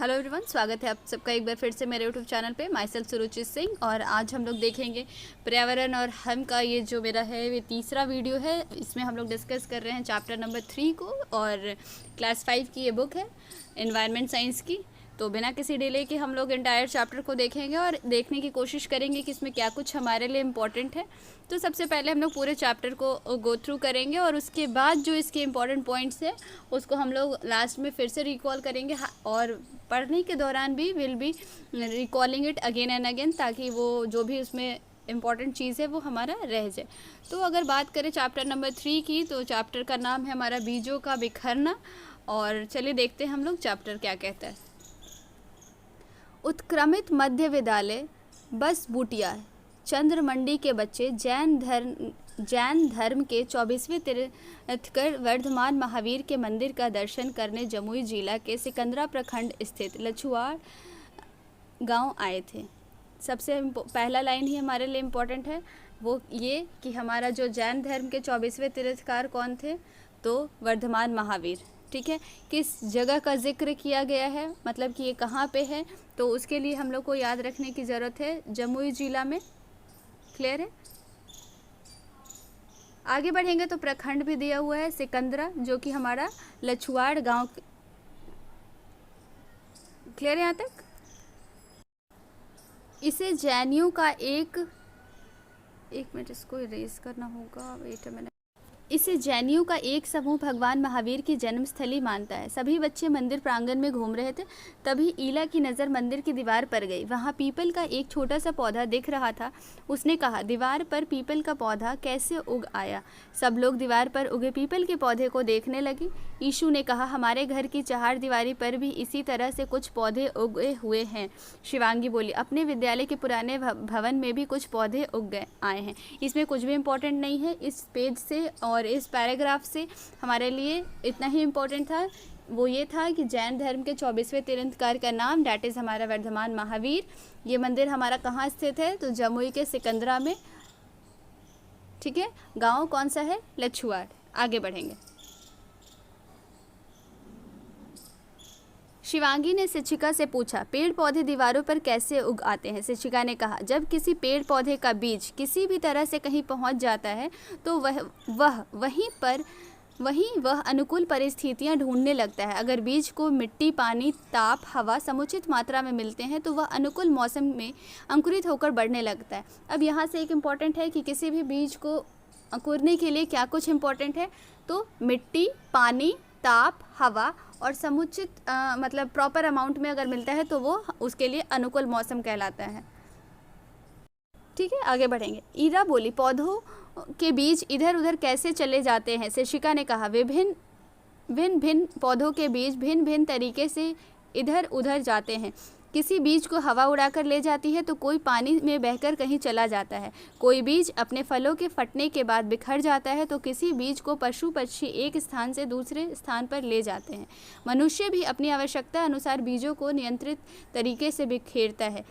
Hello everyone, स्वागत है आप सबका एक बार फिर से मेरे यूट्यूब चैनल पे। माई सेल्फ सुरुचि सिंह। और आज हम लोग देखेंगे पर्यावरण और हम का ये जो मेरा है ये तीसरा वीडियो है। इसमें हम लोग डिस्कस कर रहे हैं चैप्टर नंबर 3 को, और क्लास 5 की ये बुक है एनवायरनमेंट साइंस की। तो बिना किसी डिले के हम लोग एंटायर चैप्टर को देखेंगे और देखने की कोशिश करेंगे कि इसमें क्या कुछ हमारे लिए इम्पॉर्टेंट है। तो सबसे पहले हम लोग पूरे चैप्टर को गो थ्रू करेंगे और उसके बाद जो इसके इम्पॉर्टेंट पॉइंट्स है उसको हम लोग लास्ट में फिर से रिकॉल करेंगे, और पढ़ने के दौरान भी will be recalling it again and again, ताकि वो जो भी उसमें इम्पॉर्टेंट चीज़ है वो हमारा रह जाए। तो अगर बात करें चैप्टर नंबर 3 की, तो चैप्टर का नाम है हमारा बीजों का बिखरना। और चलिए देखते हैं हम लोग चैप्टर क्या कहता है। उत्क्रमित मध्य विद्यालय बस बूटिया चंद्रमंडी के बच्चे जैन धर्म के 24वें तीर्थंकर वर्धमान महावीर के मंदिर का दर्शन करने जमुई जिला के सिकंदरा प्रखंड स्थित लछुआड़ गांव आए थे। सबसे पहला लाइन ही हमारे लिए इम्पोर्टेंट है, वो ये कि हमारा जो जैन धर्म के 24वें तीर्थंकर कौन थे, तो वर्धमान महावीर। ठीक है, किस जगह का जिक्र किया गया है, मतलब कि ये कहाँ पे है, तो उसके लिए हम लोग को याद रखने की ज़रूरत है, जमुई जिला में। क्लियर है। आगे बढ़ेंगे तो प्रखंड भी दिया हुआ है सिकंदरा, जो कि हमारा लछुआड़ गांव। क्लियर है यहाँ तक। इसे जैनियों का एक मिनट, इसको इरेज करना होगा, वेट अ मिनट। इसे जैनियों का एक समूह भगवान महावीर की जन्मस्थली मानता है। सभी बच्चे मंदिर प्रांगण में घूम रहे थे, तभी ईला की नज़र मंदिर की दीवार पर गई। वहाँ पीपल का एक छोटा सा पौधा दिख रहा था। उसने कहा, दीवार पर पीपल का पौधा कैसे उग आया? सब लोग दीवार पर उगे पीपल के पौधे को देखने लगे। ईशु ने कहा, हमारे घर की चहारदीवारी पर भी इसी तरह से कुछ पौधे उगे हुए हैं। शिवांगी बोली, अपने विद्यालय के पुराने भवन में भी कुछ पौधे उग आए हैं। इसमें कुछ भी इम्पोर्टेंट नहीं है। इस पेज से और इस पैराग्राफ से हमारे लिए इतना ही इम्पोर्टेंट था, वो ये था कि जैन धर्म के 24वें तीर्थंकर का नाम डैट इज़ हमारा वर्धमान महावीर। ये मंदिर हमारा कहाँ स्थित है, तो जमुई के सिकंदरा में। ठीक है, गांव कौन सा है? लछुआड़। आगे बढ़ेंगे। शिवांगी ने शिक्षिका से पूछा, पेड़ पौधे दीवारों पर कैसे उग आते हैं? शिक्षिका ने कहा, जब किसी पेड़ पौधे का बीज किसी भी तरह से कहीं पहुंच जाता है तो वहीं वह अनुकूल परिस्थितियां ढूंढने लगता है। अगर बीज को मिट्टी, पानी, ताप, हवा समुचित मात्रा में मिलते हैं तो वह अनुकूल मौसम में अंकुरित होकर बढ़ने लगता है। अब यहाँ से एक इम्पॉर्टेंट है कि किसी भी बीज को अंकुरने के लिए क्या कुछ इम्पॉर्टेंट है, तो मिट्टी, पानी, ताप, हवा और समुचित मतलब प्रॉपर अमाउंट में अगर मिलता है तो वो उसके लिए अनुकूल मौसम कहलाता है। ठीक है, आगे बढ़ेंगे। ईरा बोली, पौधों के बीज इधर उधर कैसे चले जाते हैं? शिक्षिका ने कहा, भिन्न पौधों के बीज भिन्न भिन्न तरीके से इधर उधर जाते हैं। किसी बीज को हवा उड़ाकर ले जाती है तो कोई पानी में बहकर कहीं चला जाता है। कोई बीज अपने फलों के फटने के बाद बिखर जाता है तो किसी बीज को पशु पक्षी एक स्थान से दूसरे स्थान पर ले जाते हैं। मनुष्य भी अपनी आवश्यकता अनुसार बीजों को नियंत्रित तरीके से बिखेरता है।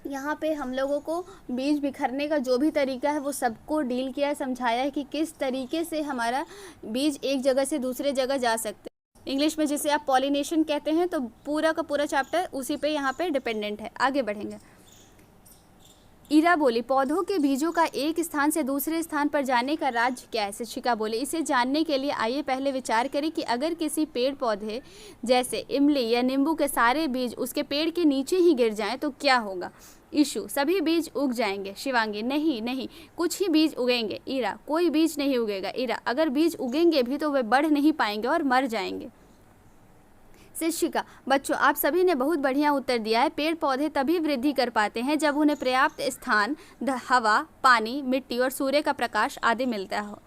यहाँ पे हम लोगों को बीज बिखरने का जो भी तरीका है वो सबको डील किया, समझाया है कि किस तरीके से हमारा बीज एक जगह से दूसरे जगह जा सकते हैं। इंग्लिश में जिसे आप पॉलिनेशन कहते हैं, तो पूरा का पूरा चैप्टर उसी पे यहाँ पे डिपेंडेंट है। आगे बढ़ेंगे। ईरा बोली, पौधों के बीजों का एक स्थान से दूसरे स्थान पर जाने का राज क्या है? शिक्षिका बोली, इसे जानने के लिए आइए पहले विचार करें कि अगर किसी पेड़ पौधे जैसे इमली या नींबू के सारे बीज उसके पेड़ के नीचे ही गिर जाएं तो क्या होगा? ईशु, सभी बीज उग जाएंगे। शिवांगी, नहीं, कुछ ही बीज उगेंगे। ईरा, कोई बीज नहीं उगेगा। ईरा, अगर बीज उगेंगे भी तो वे बढ़ नहीं पाएंगे और मर जाएंगे। शिक्षिका, बच्चों आप सभी ने बहुत बढ़िया उत्तर दिया है। पेड़ पौधे तभी वृद्धि कर पाते हैं जब उन्हें पर्याप्त स्थान, हवा, पानी, मिट्टी और सूर्य का प्रकाश आदि मिलता हो।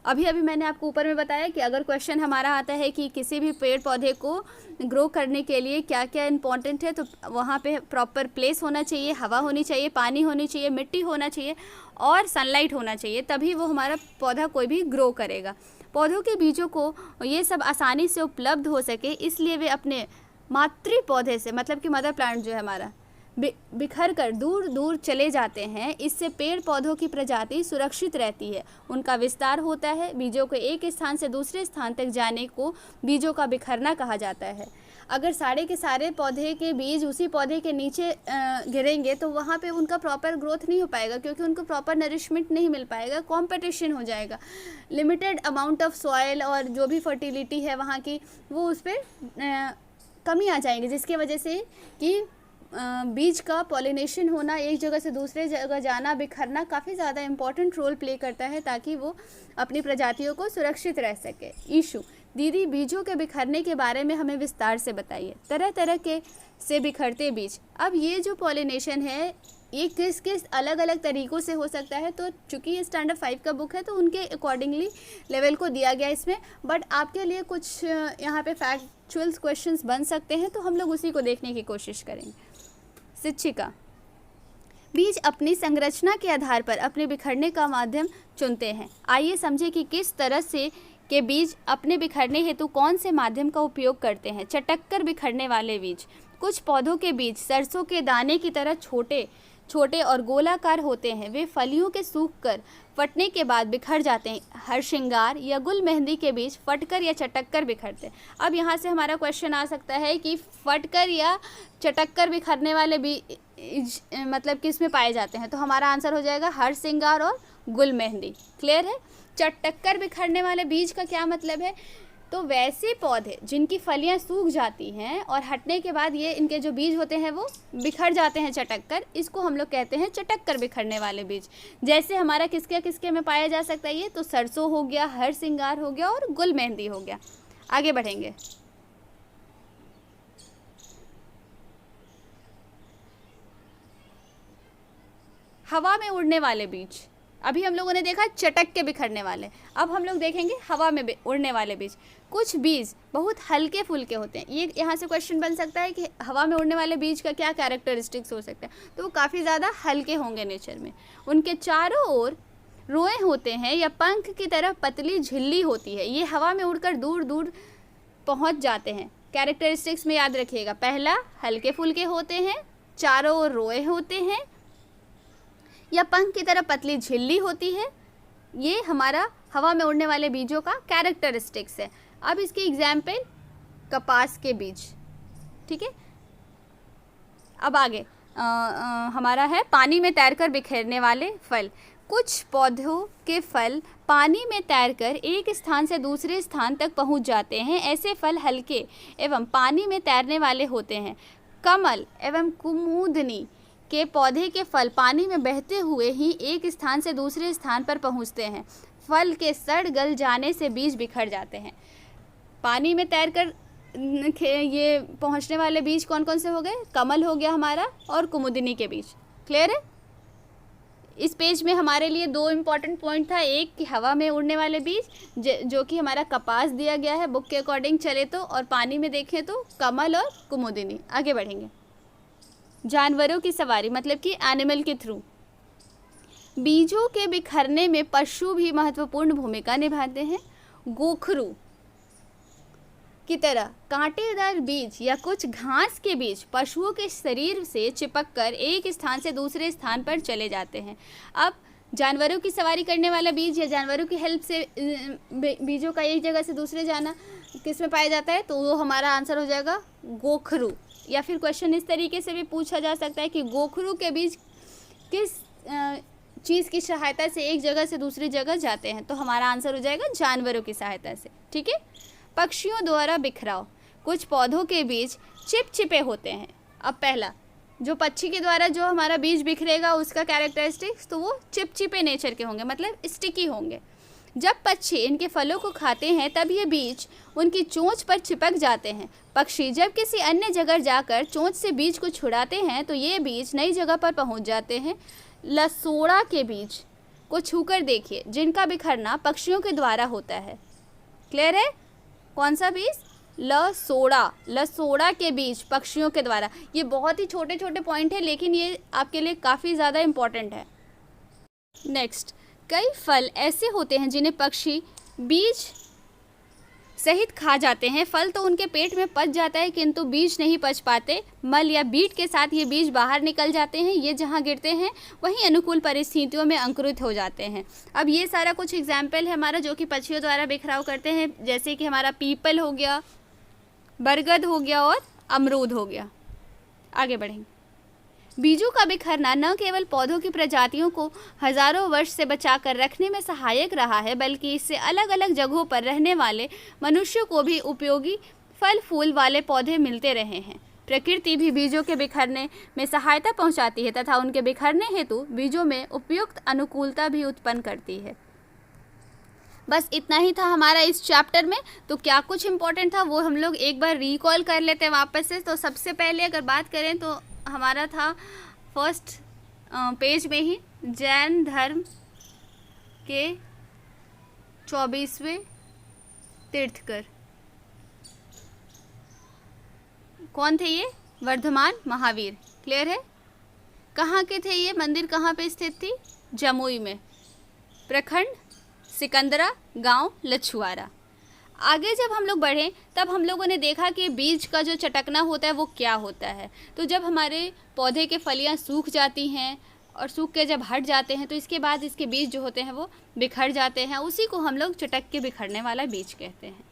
अभी मैंने आपको ऊपर में बताया कि अगर क्वेश्चन हमारा आता है कि किसी भी पेड़ पौधे को ग्रो करने के लिए क्या क्या इंपॉर्टेंट है, तो वहाँ पे प्रॉपर प्लेस होना चाहिए, हवा होनी चाहिए, पानी होनी चाहिए, मिट्टी होना चाहिए और सनलाइट होना चाहिए, तभी वो हमारा पौधा कोई भी ग्रो करेगा। पौधों के बीजों को ये सब आसानी से उपलब्ध हो सके, इसलिए वे अपने मातृ पौधे से, मतलब कि मदर प्लांट जो है हमारा, बिखर कर दूर दूर चले जाते हैं। इससे पेड़ पौधों की प्रजाति सुरक्षित रहती है, उनका विस्तार होता है। बीजों को एक स्थान से दूसरे स्थान तक जाने को बीजों का बिखरना कहा जाता है। अगर सारे के सारे पौधे के बीज उसी पौधे के नीचे गिरेंगे तो वहाँ पे उनका प्रॉपर ग्रोथ नहीं हो पाएगा, क्योंकि उनको प्रॉपर नरिशमेंट नहीं मिल पाएगा, कंपटीशन हो जाएगा। लिमिटेड अमाउंट ऑफ सॉइल और जो भी फर्टिलिटी है वहाँ की, वो उस पर कमी आ जाएगी, जिसकी वजह से कि बीज का पॉलिनेशन होना, एक जगह से दूसरे जगह जाना, बिखरना काफ़ी ज़्यादा इम्पॉर्टेंट रोल प्ले करता है, ताकि वो अपनी प्रजातियों को सुरक्षित रह सके। इशू: दीदी, बीजों के बिखरने के बारे में हमें विस्तार से बताइए। तरह तरह के से बिखरते बीज। अब ये जो पॉलिनेशन है ये किस किस अलग अलग तरीक़ों से हो सकता है, तो चूँकि ये स्टैंडर्ड 5 का बुक है तो उनके अकॉर्डिंगली लेवल को दिया गया इसमें, बट आपके लिए कुछ यहाँ पे फैक्चुअल्स क्वेश्चंस बन सकते हैं, तो हम लोग उसी को देखने की कोशिश करेंगे। शिक्षिका: बीज अपनी संरचना के आधार पर अपने बिखरने का माध्यम चुनते हैं। आइए समझें कि किस तरह से के बीज अपने बिखरने हेतु कौन से माध्यम का उपयोग करते हैं। चटक कर बिखरने वाले बीज। कुछ पौधों के बीज सरसों के दाने की तरह छोटे छोटे और गोलाकार होते हैं। वे फलियों के सूखकर फटने के बाद बिखर जाते हैं। हरसिंगार या गुल मेहंदी के बीज फटकर या चटककर बिखरते हैं। अब यहाँ से हमारा क्वेश्चन आ सकता है कि फटकर या चटककर बिखरने वाले बीज मतलब किस में पाए जाते हैं, तो हमारा आंसर हो जाएगा हरसिंगार और गुल मेहंदी। क्लियर है? चटककर बिखरने वाले बीज का क्या मतलब है, तो वैसे पौधे जिनकी फलियां सूख जाती हैं और हटने के बाद ये इनके जो बीज होते हैं वो बिखर जाते हैं चटककर, इसको हम लोग कहते हैं चटककर बिखरने वाले बीज। जैसे हमारा किसके किसके में पाया जा सकता है ये, तो सरसों हो गया, हरसिंगार हो गया और गुल मेहंदी हो गया। आगे बढ़ेंगे। हवा में उड़ने वाले बीज। अभी हम लोगों ने देखा चटक के बिखरने वाले, अब हम लोग देखेंगे हवा में उड़ने वाले बीज। कुछ बीज बहुत हल्के फुल्के होते हैं। ये यहाँ से क्वेश्चन बन सकता है कि हवा में उड़ने वाले बीज का क्या कैरेक्टरिस्टिक्स हो सकता है, तो वो काफ़ी ज़्यादा हल्के होंगे नेचर में। उनके चारों ओर रोए होते हैं या पंख की तरह पतली झिल्ली होती है। ये हवा में उड़कर दूर दूर पहुँच जाते हैं। कैरेक्टरिस्टिक्स में याद रखिएगा, पहला हल्के फुल्के होते हैं, चारों ओर रोए होते हैं या पंख की तरह पतली झिल्ली होती है। ये हमारा हवा में उड़ने वाले बीजों का कैरेक्टरिस्टिक्स है। अब इसकी एग्जाम्पल कपास के बीज। ठीक है, अब आगे हमारा है पानी में तैरकर बिखरने वाले फल। कुछ पौधों के फल पानी में तैरकर एक स्थान से दूसरे स्थान तक पहुंच जाते हैं। ऐसे फल हल्के एवं पानी में तैरने वाले होते हैं। कमल एवं कुमुदनी के पौधे के फल पानी में बहते हुए ही एक स्थान से दूसरे स्थान पर पहुंचते हैं। फल के सड़ गल जाने से बीज बिखर जाते हैं। पानी में तैरकर ये पहुंचने वाले बीज कौन कौन से हो गए, कमल हो गया हमारा और कुमुदिनी के बीज। क्लियर है? इस पेज में हमारे लिए दो इम्पॉर्टेंट पॉइंट था, एक कि हवा में उड़ने वाले बीज जो कि हमारा कपास दिया गया है बुक के अकॉर्डिंग चले तो, और पानी में देखें तो कमल और कुमुदिनी। आगे बढ़ेंगे। जानवरों की सवारी मतलब कि एनिमल के थ्रू। बीजों के बिखरने में पशु भी महत्वपूर्ण भूमिका निभाते हैं। गोखरू की तरह कांटेदार बीज या कुछ घास के बीज पशुओं के शरीर से चिपककर एक स्थान से दूसरे स्थान पर चले जाते हैं। अब जानवरों की सवारी करने वाला बीज या जानवरों की हेल्प से बीजों का एक जगह से दूसरे जाना किस में पाया जाता है, तो वो हमारा आंसर हो जाएगा गोखरू। या फिर क्वेश्चन इस तरीके से भी पूछा जा सकता है कि गोखरू के बीज किस चीज़ की सहायता से एक जगह से दूसरी जगह जाते हैं, तो हमारा आंसर हो जाएगा जानवरों की सहायता से। ठीक है। पक्षियों द्वारा बिखराव। कुछ पौधों के बीज चिपचिपे होते हैं। अब पहला जो पक्षी के द्वारा जो हमारा बीज बिखरेगा उसका कैरेक्टरिस्टिक्स, तो वो चिपचिपे नेचर के होंगे, मतलब स्टिकी होंगे। जब पक्षी इनके फलों को खाते हैं तब ये बीज उनकी चोंच पर चिपक जाते हैं। पक्षी जब किसी अन्य जगह जाकर चोंच से बीज को छुड़ाते हैं तो ये बीज नई जगह पर पहुंच जाते हैं। लसोड़ा के बीज को छूकर देखिए, जिनका बिखरना पक्षियों के द्वारा होता है। क्लियर है? कौन सा बीज? लसोड़ा। लसोड़ा के बीज पक्षियों के द्वारा। ये बहुत ही छोटे छोटे पॉइंट है, लेकिन ये आपके लिए काफ़ी ज़्यादा इम्पोर्टेंट है। नेक्स्ट, कई फल ऐसे होते हैं जिन्हें पक्षी बीज सहित खा जाते हैं। फल तो उनके पेट में पच जाता है किंतु बीज नहीं पच पाते। मल या बीट के साथ ये बीज बाहर निकल जाते हैं। ये जहाँ गिरते हैं वहीं अनुकूल परिस्थितियों में अंकुरित हो जाते हैं। अब ये सारा कुछ एग्जाम्पल है हमारा जो कि पक्षियों द्वारा बिखराव करते हैं, जैसे कि हमारा पीपल हो गया, बरगद हो गया और अमरूद हो गया। आगे बढ़ेंगे। बीजों का बिखरना न केवल पौधों की प्रजातियों को हजारों वर्ष से बचाकर रखने में सहायक रहा है, बल्कि इससे अलग अलग जगहों पर रहने वाले मनुष्यों को भी उपयोगी फल फूल वाले पौधे मिलते रहे हैं। प्रकृति भी बीजों के बिखरने में सहायता पहुंचाती है तथा उनके बिखरने हेतु बीजों में उपयुक्त अनुकूलता भी उत्पन्न करती है। बस इतना ही था हमारा इस चैप्टर में। तो क्या कुछ इम्पोर्टेंट था वो हम लोग एक बार रिकॉल कर लेते हैं वापस से। तो सबसे पहले अगर बात करें तो हमारा था फर्स्ट पेज में ही जैन धर्म के 24वें तीर्थकर कौन थे? ये वर्धमान महावीर। क्लियर है? कहाँ के थे ये? मंदिर कहाँ पे स्थित थी? जमुई में। प्रखंड सिकंदरा, गांव लछुआरा। आगे जब हम लोग बढ़े तब हम लोगों ने देखा कि बीज का जो चटकना होता है वो क्या होता है। तो जब हमारे पौधे के फलियां सूख जाती हैं और सूख के जब हट जाते हैं तो इसके बाद इसके बीज जो होते हैं वो बिखर जाते हैं। उसी को हम लोग चटक के बिखरने वाला बीज कहते हैं।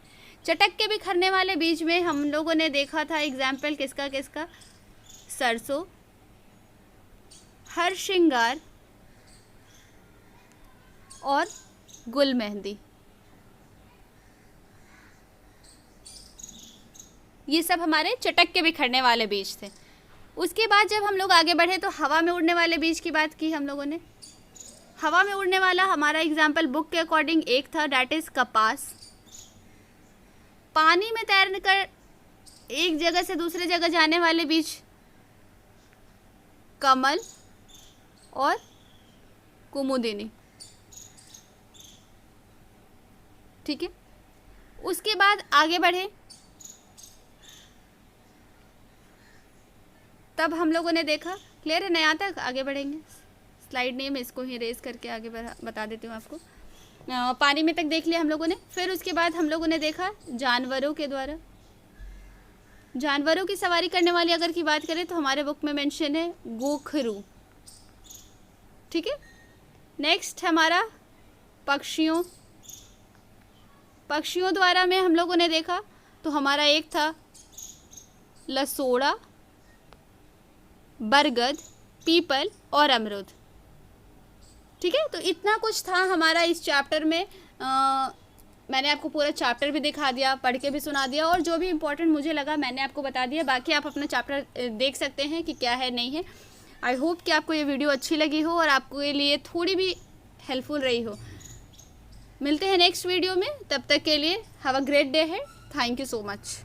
चटक के बिखरने वाले बीज में हम लोगों ने देखा था एग्जाम्पल किसका किसका? सरसों, हरसिंगार और गुल मेहंदी। ये सब हमारे चटक के बिखरने वाले बीज थे। उसके बाद जब हम लोग आगे बढ़े तो हवा में उड़ने वाले बीज की बात की हम लोगों ने। हवा में उड़ने वाला हमारा एग्जाम्पल बुक के अकॉर्डिंग एक था, डैट इज कपास। पानी में तैर कर एक जगह से दूसरे जगह जाने वाले बीज कमल और कुमुदिनी। ठीक है। उसके बाद आगे बढ़े तब हम लोगों ने देखा, क्लियर है ना? यहाँ तक आगे बढ़ेंगे। स्लाइड नेम इसको ही रेस करके आगे बता देती हूँ आपको। पानी में तक देख लिया हम लोगों ने। फिर उसके बाद हम लोगों ने देखा जानवरों के द्वारा। जानवरों की सवारी करने वाली अगर की बात करें तो हमारे बुक में मेंशन है गोखरू। ठीक है। नेक्स्ट हमारा पक्षियों द्वारा में हम लोगों ने देखा तो हमारा एक था लसोड़ा, बरगद, पीपल और अमरूद। ठीक है। तो इतना कुछ था हमारा इस चैप्टर में। मैंने आपको पूरा चैप्टर भी दिखा दिया, पढ़ के भी सुना दिया और जो भी इम्पोर्टेंट मुझे लगा मैंने आपको बता दिया। बाकी आप अपना चैप्टर देख सकते हैं कि क्या है नहीं है। आई होप कि आपको ये वीडियो अच्छी लगी हो और आपको ये लिए थोड़ी भी हेल्पफुल रही हो। मिलते हैं नेक्स्ट वीडियो में, तब तक के लिए हैव अ ग्रेट डे है। Thank you so much.